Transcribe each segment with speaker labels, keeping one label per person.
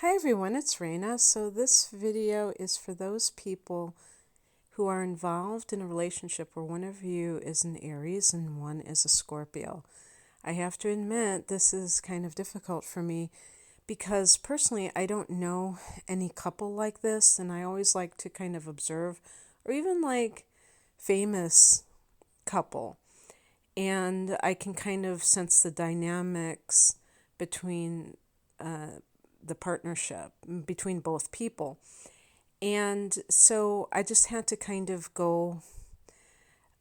Speaker 1: Hi everyone, it's Raina. So this video is for those people who are involved in a relationship where one of you is an Aries and one is a Scorpio. I have to admit this is kind of difficult for me because personally I don't know any couple like this, and I always like to kind of observe or even like famous couple, and I can kind of sense the dynamics between the partnership between both people. And so I just had to kind of go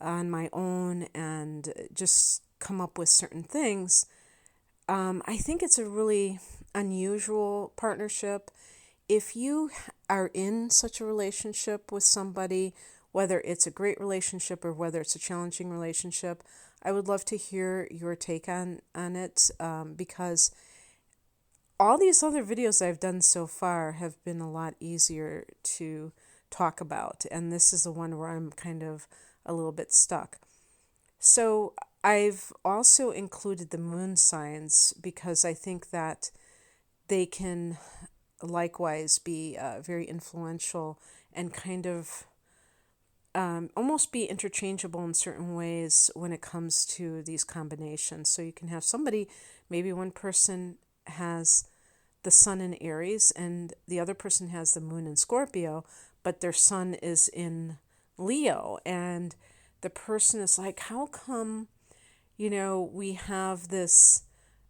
Speaker 1: on my own and just come up with certain things. I think it's a really unusual partnership. If you are in such a relationship with somebody, whether it's a great relationship or whether it's a challenging relationship, I would love to hear your take on it, because all these other videos I've done so far have been a lot easier to talk about, and this is the one where I'm kind of a little bit stuck. So I've also included the moon signs because I think that they can likewise be very influential and kind of almost be interchangeable in certain ways when it comes to these combinations. So you can have somebody, maybe one person has the sun in Aries and the other person has the moon in Scorpio, but their sun is in Leo. And the person is like, how come, we have this,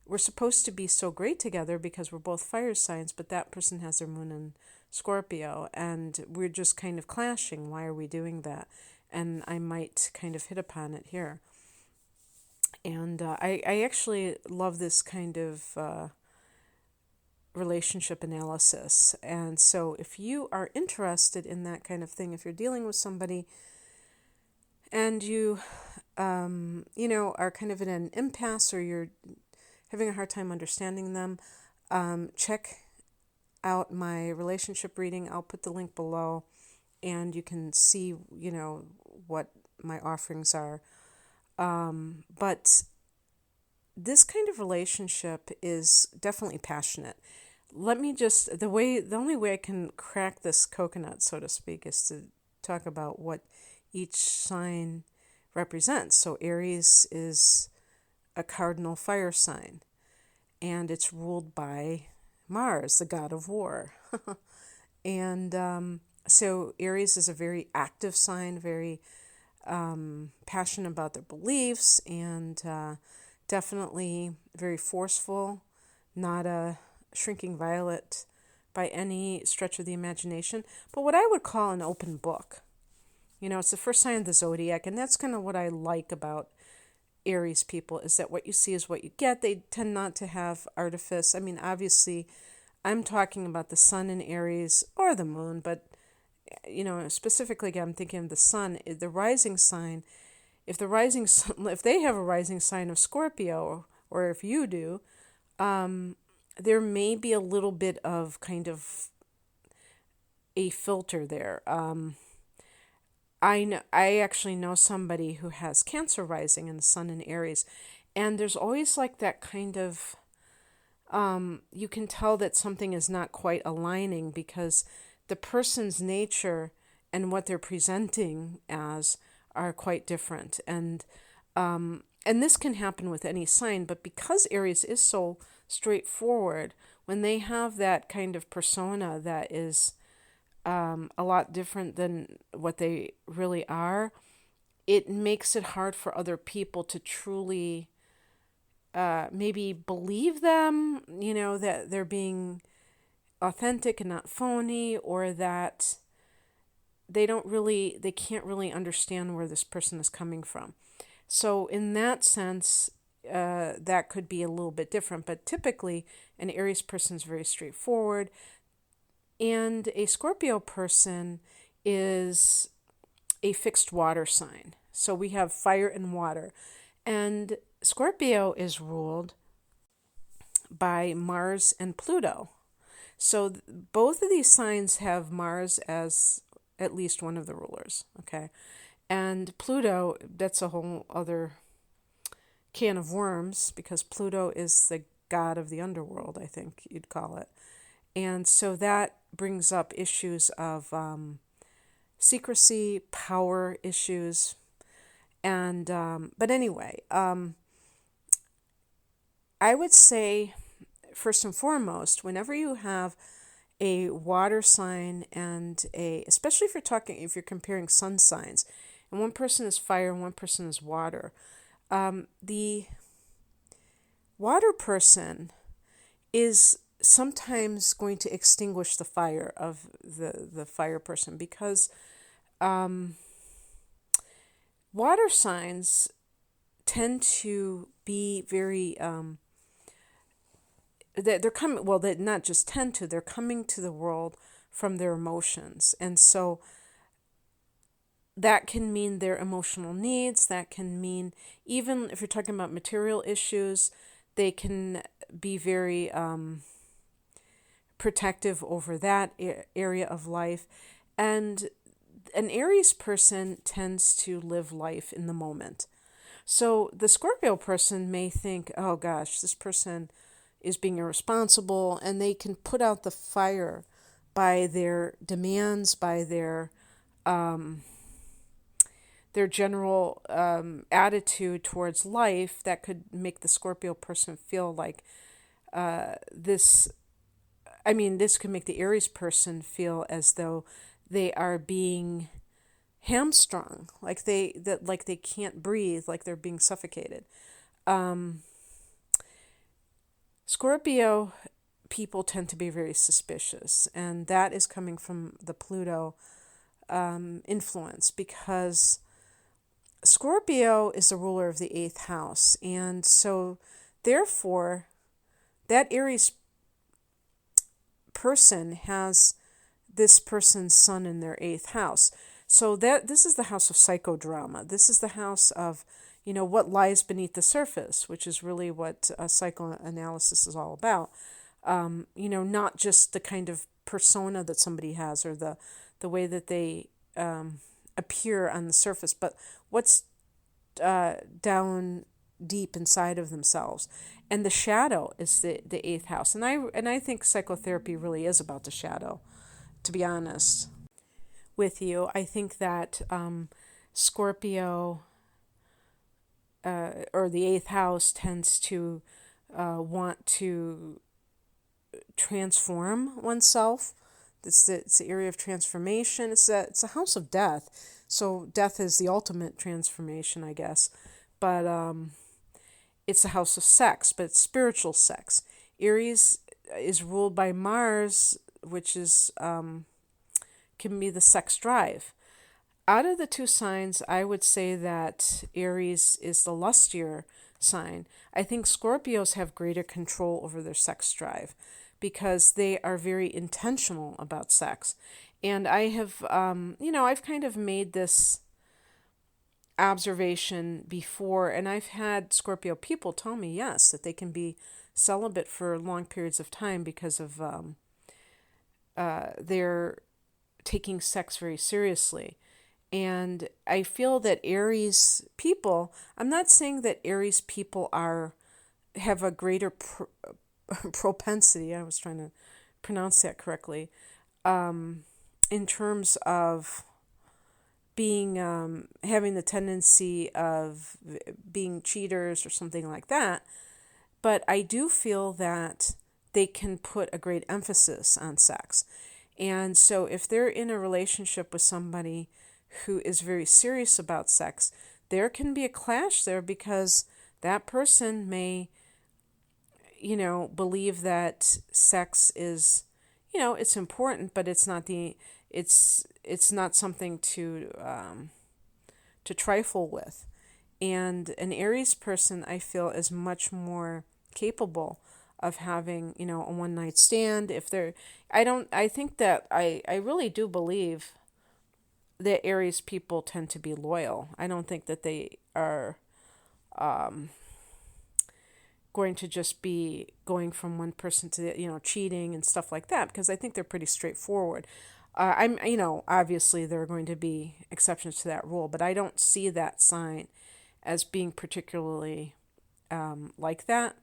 Speaker 1: we're supposed to be so great together because we're both fire signs, but that person has their moon in Scorpio and we're just kind of clashing. Why are we doing that? And I might kind of hit upon it here. And I actually love this kind of relationship analysis. And so if you are interested in that kind of thing, if you're dealing with somebody and you are kind of in an impasse or you're having a hard time understanding them, check out my relationship reading. I'll put the link below and you can see, what my offerings are. But this kind of relationship is definitely passionate. Let me just, the only way I can crack this coconut, so to speak, is to talk about what each sign represents. So Aries is a cardinal fire sign, and it's ruled by Mars, the god of war. And so Aries is a very active sign, very passionate about their beliefs, and definitely very forceful, not a shrinking violet by any stretch of the imagination, but what I would call an open book. It's the first sign of the zodiac, and that's kind of what I like about Aries people, is that what you see is what you get. They tend not to have artifice. I mean, obviously, I'm talking about the sun in Aries or the moon, but specifically, I'm thinking of the sun, the rising sign. If if they have a rising sign of Scorpio, or if you do, there may be a little bit of kind of a filter there. I actually know somebody who has Cancer rising and the sun in Aries, and there's always like that kind of you can tell that something is not quite aligning because the person's nature and what they're presenting as are quite different. And this can happen with any sign, but because Aries is so straightforward, when they have that kind of persona that is a lot different than what they really are, it makes it hard for other people to truly maybe believe them, that they're being authentic and not phony, or that they can't really understand where this person is coming from. So in that sense, that could be a little bit different, but typically an Aries person is very straightforward, and a Scorpio person is a fixed water sign. So we have fire and water, and Scorpio is ruled by Mars and Pluto. So both of these signs have Mars as at least one of the rulers, okay? And Pluto, that's a whole other can of worms, because Pluto is the god of the underworld, I think you'd call it. And so that brings up issues of secrecy, power issues. And, but anyway, I would say, first and foremost, whenever you have a water sign and especially if you're comparing sun signs, and one person is fire and one person is water, the water person is sometimes going to extinguish the fire of the fire person, because water signs tend to be very they're coming, well, they not just tend to, they're coming to the world from their emotions. And so that can mean their emotional needs. That can mean, even if you're talking about material issues, they can be very protective over that area of life. And an Aries person tends to live life in the moment. So the Scorpio person may think, oh gosh, this person is being irresponsible, and they can put out the fire by their demands, by their general attitude towards life. That could make the Scorpio person feel like this. I mean, this could make the Aries person feel as though they are being hamstrung, like they can't breathe, like they're being suffocated. Scorpio people tend to be very suspicious, and that is coming from the Pluto influence, because Scorpio is the ruler of the 8th house, and so therefore that Aries person has this person's sun in their 8th house. So that this is the house of psychodrama. This is the house of, what lies beneath the surface, which is really what psychoanalysis is all about. Not just the kind of persona that somebody has, or the way that they appear on the surface, but what's down deep inside of themselves. And the shadow is the 8th house. And I think psychotherapy really is about the shadow, to be honest with you. I think that Scorpio or the 8th house tends to want to transform oneself. It's the area of transformation. It's a house of death. So death is the ultimate transformation, I guess. But it's a house of sex, but it's spiritual sex. Aries is ruled by Mars, which is can be the sex drive. Out of the two signs, I would say that Aries is the lustier sign. I think Scorpios have greater control over their sex drive, because they are very intentional about sex. And I have, I've kind of made this observation before, and I've had Scorpio people tell me, yes, that they can be celibate for long periods of time because of their taking sex very seriously. And I feel that Aries people, I'm not saying that Aries people have a greater propensity, I was trying to pronounce that correctly, in terms of being, having the tendency of being cheaters or something like that. But I do feel that they can put a great emphasis on sex. And so if they're in a relationship with somebody who is very serious about sex, there can be a clash there, because that person may, believe that sex is, it's important, but it's not it's not something to trifle with. And an Aries person, I feel, is much more capable of having, a one night stand. I think that I really do believe that Aries people tend to be loyal. I don't think that they are going to just be going from one person to cheating and stuff like that, because I think they're pretty straightforward. Obviously there are going to be exceptions to that rule, but I don't see that sign as being particularly like that.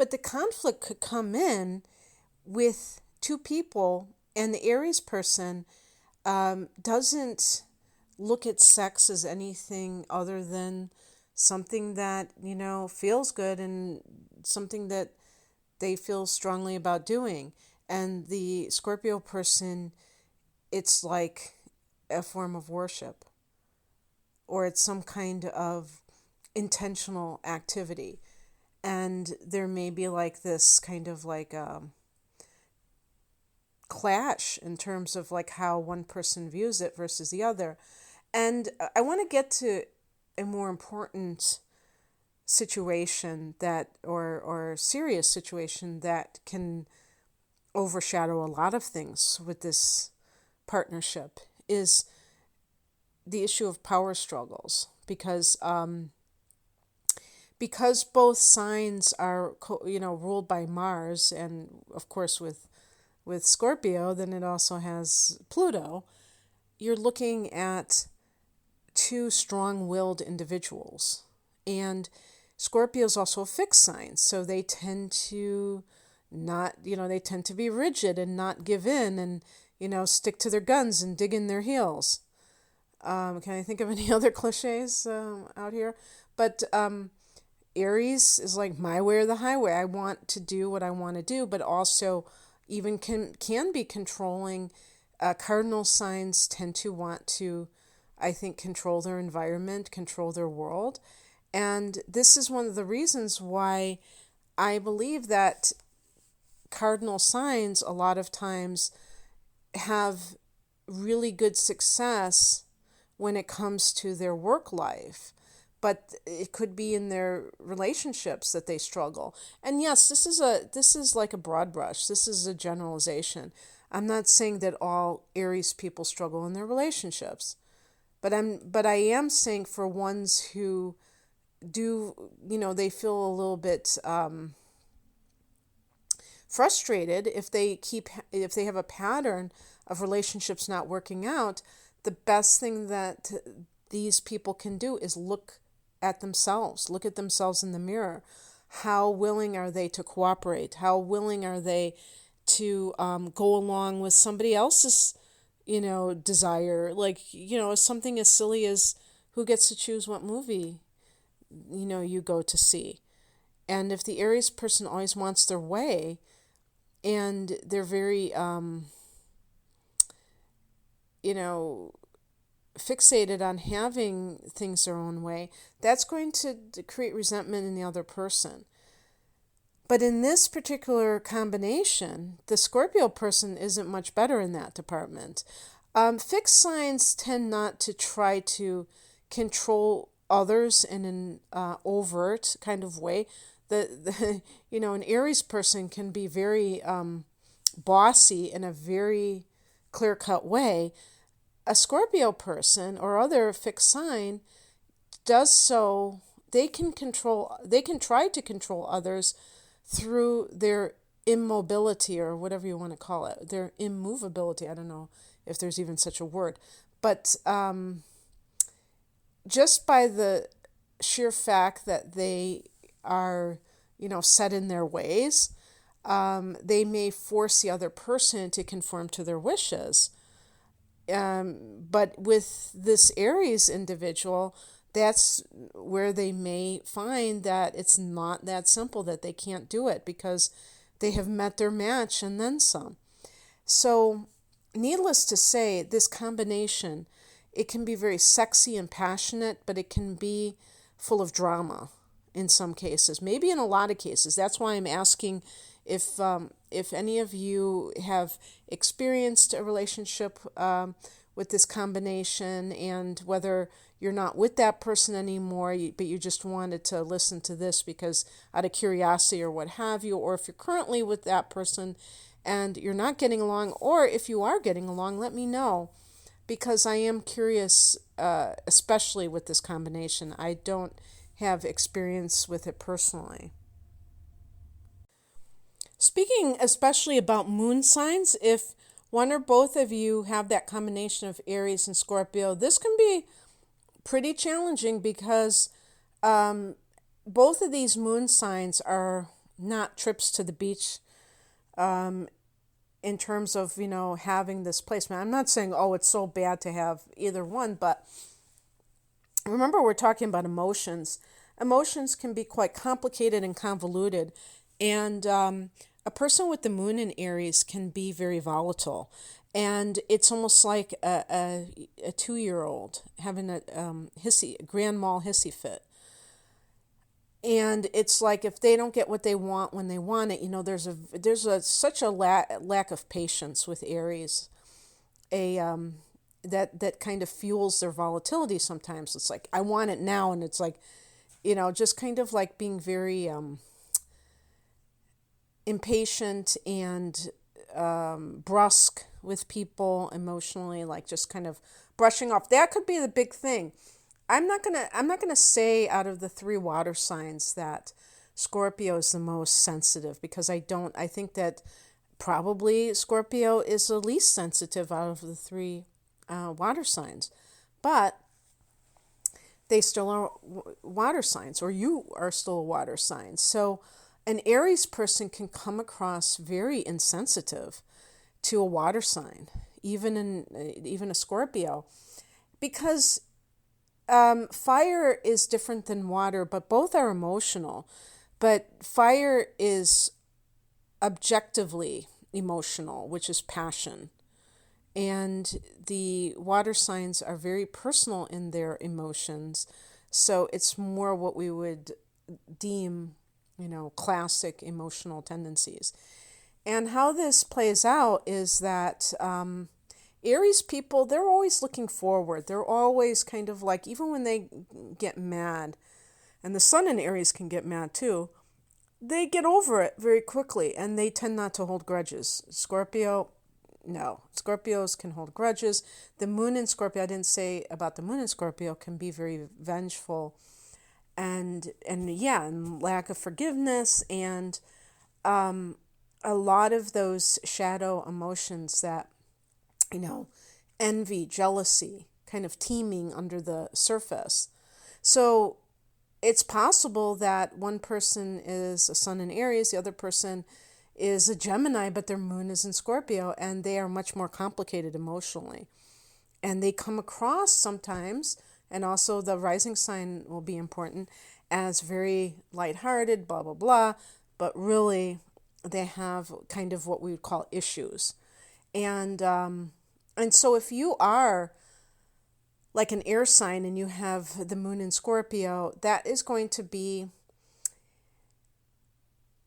Speaker 1: But the conflict could come in with two people, and the Aries person doesn't look at sex as anything other than something that, feels good and something that they feel strongly about doing. And the Scorpio person, it's like a form of worship, or it's some kind of intentional activity. And there may be like this kind of like clash in terms of like how one person views it versus the other. And I want to get to a more important situation that, or serious situation that can overshadow a lot of things with this partnership, is the issue of power struggles, because both signs are ruled by Mars, and of course with Scorpio, then it also has Pluto. You're looking at two strong-willed individuals, and Scorpio is also a fixed sign, so they tend to they tend to be rigid and not give in, and stick to their guns and dig in their heels. Can I think of any other cliches out here? But Aries is like my way or the highway. I want to do what I want to do, but also even can be controlling. Cardinal signs tend to want to, I think, control their environment, control their world. And this is one of the reasons why I believe that cardinal signs a lot of times have really good success when it comes to their work life. But it could be in their relationships that they struggle. And yes, this is like a broad brush. This is a generalization. I'm not saying that all Aries people struggle in their relationships. But I am saying for ones who do, they feel a little bit frustrated if they have a pattern of relationships not working out. The best thing that these people can do is look at themselves in the mirror. How willing are they to cooperate? How willing are they to go along with somebody else's desire? Like, something as silly as who gets to choose what movie you go to see. And if the Aries person always wants their way, and they're very fixated on having things their own way, that's going to create resentment in the other person. But in this particular combination, the Scorpio person isn't much better in that department. Fixed signs tend not to try to control others in an overt kind of way. An Aries person can be very bossy in a very clear-cut way. A Scorpio person or other fixed sign does so. They can try to control others through their immobility, or whatever you want to call it, their immovability. I don't know if there's even such a word, but just by the sheer fact that they are, set in their ways, they may force the other person to conform to their wishes. But with this Aries individual, that's where they may find that it's not that simple, that they can't do it because they have met their match and then some. So, needless to say, this combination, it can be very sexy and passionate, but it can be full of drama in some cases, maybe in a lot of cases. That's why I'm asking if any of you have experienced a relationship with this combination, and whether you're not with that person anymore, but you just wanted to listen to this because out of curiosity or what have you, or if you're currently with that person and you're not getting along, or if you are getting along, let me know, because I am curious, especially with this combination. I don't have experience with it personally. Speaking especially about moon signs, if one or both of you have that combination of Aries and Scorpio, this can be pretty challenging because both of these moon signs are not trips to the beach in terms of, having this placement. I'm not saying, oh, it's so bad to have either one, but remember we're talking about emotions. Emotions can be quite complicated and convoluted, and a person with the moon in Aries can be very volatile. And it's almost like a 2-year-old having a grand mal hissy fit. And it's like if they don't get what they want when they want it, such a lack of patience with Aries, that kind of fuels their volatility. Sometimes it's like I want it now, and it's like, just kind of like being very impatient and brusque with people emotionally, like just kind of brushing off. That could be the big thing. I'm not gonna say out of the 3 water signs that Scorpio is the most sensitive, because I think that probably Scorpio is the least sensitive out of the 3 water signs, but they still are water signs, or you are still a water sign. So an Aries person can come across very insensitive to a water sign, even a Scorpio, because fire is different than water, but both are emotional. But fire is objectively emotional, which is passion. And the water signs are very personal in their emotions. So it's more what we would deem, classic emotional tendencies. And how this plays out is that Aries people, they're always looking forward. They're always kind of like, even when they get mad, and the sun in Aries can get mad too, they get over it very quickly, and they tend not to hold grudges. Scorpio, no. Scorpios can hold grudges. The moon in Scorpio, I didn't say about the moon in Scorpio, can be very vengeful and lack of forgiveness, and a lot of those shadow emotions that, envy, jealousy, kind of teeming under the surface. So it's possible that one person is a sun in Aries, the other person is a Gemini, but their moon is in Scorpio, and they are much more complicated emotionally. And they come across sometimes, and also the rising sign will be important, as very lighthearted, blah, blah, blah, but really they have kind of what we would call issues. And so if you are like an air sign and you have the moon in Scorpio, that is going to be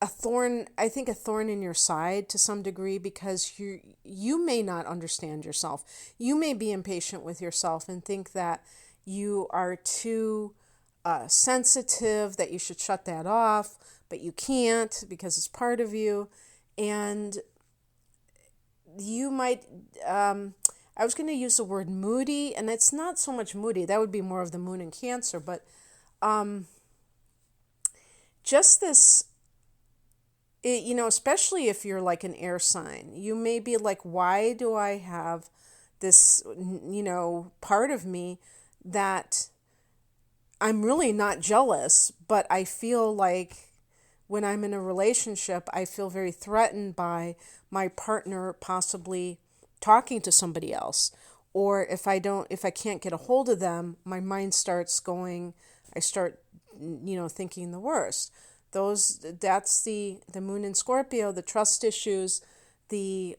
Speaker 1: a thorn in your side to some degree, because you may not understand yourself. You may be impatient with yourself and think that you are too sensitive, that you should shut that off, but you can't because it's part of you. And you might, I was going to use the word moody, and it's not so much moody. That would be more of the moon in Cancer, but just this, especially if you're like an air sign, you may be like, why do I have this, part of me that I'm really not jealous, but I feel like when I'm in a relationship, I feel very threatened by my partner possibly talking to somebody else. Or if I can't get a hold of them, my mind starts going, I start, thinking the worst. That's the moon in Scorpio, the trust issues, the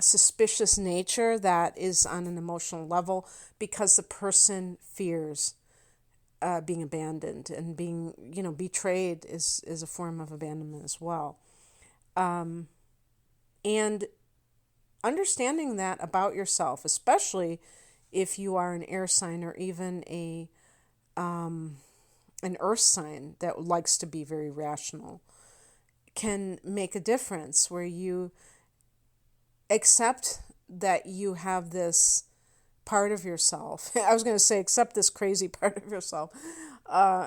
Speaker 1: suspicious nature that is on an emotional level, because the person fears being abandoned, and being, betrayed is a form of abandonment as well. And understanding that about yourself, especially if you are an air sign, or even an earth sign that likes to be very rational, can make a difference, where you accept that you have this part of yourself. I was going to say, accept this crazy part of yourself,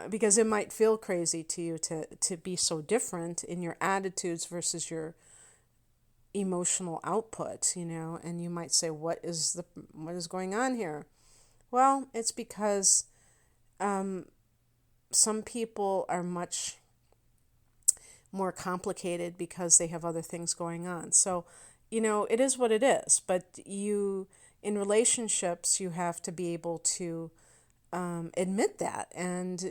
Speaker 1: because it might feel crazy to you to be so different in your attitudes versus your emotional output, and you might say, what is going on here? Well, it's because some people are much more complicated because they have other things going on. So, it is what it is. But in relationships, you have to be able to admit that. And,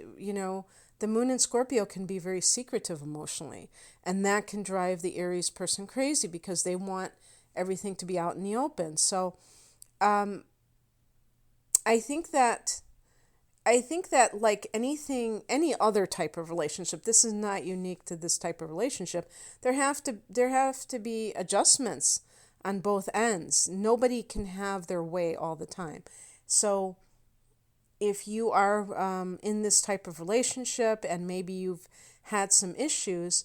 Speaker 1: the moon in Scorpio can be very secretive emotionally. And that can drive the Aries person crazy because they want everything to be out in the open. So I think that like any other type of relationship, this is not unique to this type of relationship. There have to be adjustments on both ends. Nobody can have their way all the time. So if you are in this type of relationship and maybe you've had some issues,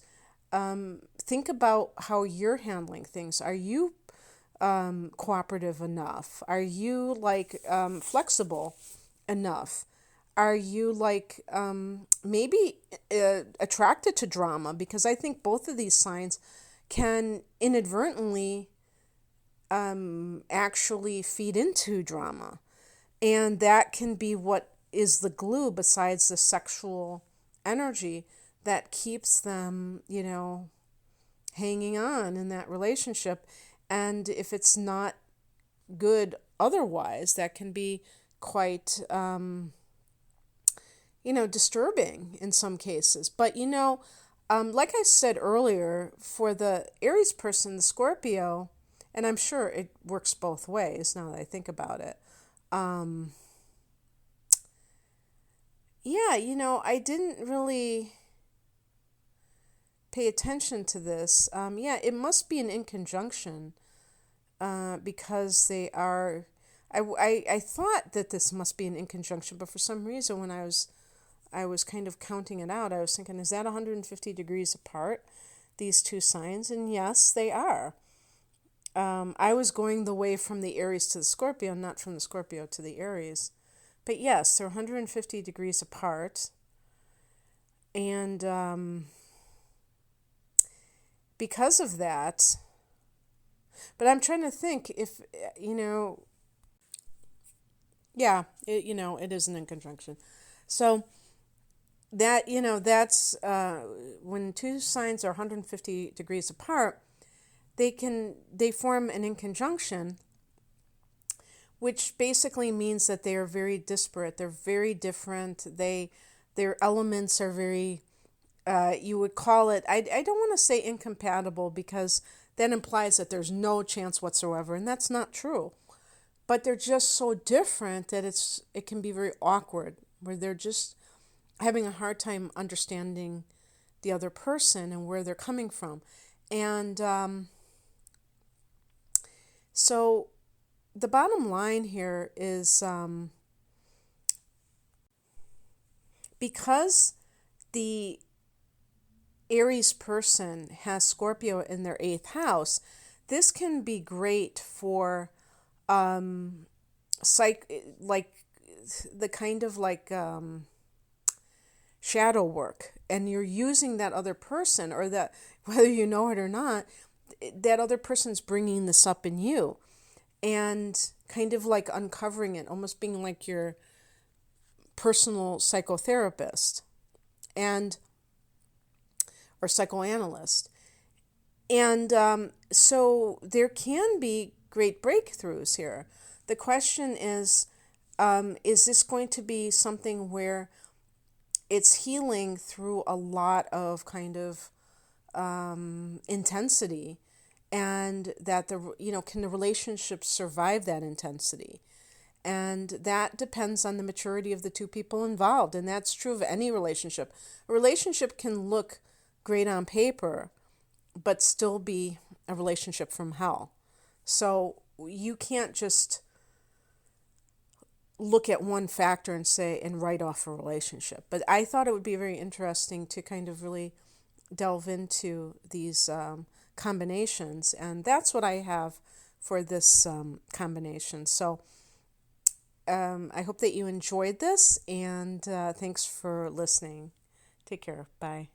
Speaker 1: think about how you're handling things. Are you cooperative enough? Are you flexible enough? Are you maybe attracted to drama? Because I think both of these signs can inadvertently actually feed into drama. And that can be what is the glue besides the sexual energy that keeps them, hanging on in that relationship. And if it's not good otherwise, that can be quite, disturbing in some cases. But, like I said earlier, for the Aries person, the Scorpio, and I'm sure it works both ways now that I think about it. I didn't really pay attention to this. It must be an inconjunction because they are. I thought that this must be an inconjunction, but for some reason, when I was kind of counting it out, I was thinking, is that 150 degrees apart, these two signs? And yes, they are. I was going the way from the Aries to the Scorpio, not from the Scorpio to the Aries. But yes, they're 150 degrees apart. And because of that, but I'm trying to think if, it is an inconjunction. So that, that's when two signs are 150 degrees apart, they form an inconjunction, which basically means that they are very disparate. They're very different. Their elements are very, you would call it, I don't want to say incompatible because that implies that there's no chance whatsoever, and that's not true. But they're just so different that it can be very awkward, where they're just having a hard time understanding the other person and where they're coming from. And so the bottom line here is because the Aries person has Scorpio in their 8th house, this can be great for the kind of shadow work, and you're using that other person, or that, whether you know it or not, that other person's bringing this up in you and kind of uncovering it, almost being like your personal psychotherapist or psychoanalyst. And so there can be great breakthroughs here. The question is this going to be something where it's healing through a lot of kind of intensity, and that can the relationship survive that intensity? And that depends on the maturity of the two people involved, and that's true of any relationship. A relationship can look great on paper, but still be a relationship from hell. So you can't just look at one factor and write off a relationship. But I thought it would be very interesting to kind of really delve into these combinations, and that's what I have for this combination. So I hope that you enjoyed this, and thanks for listening. Take care. Bye.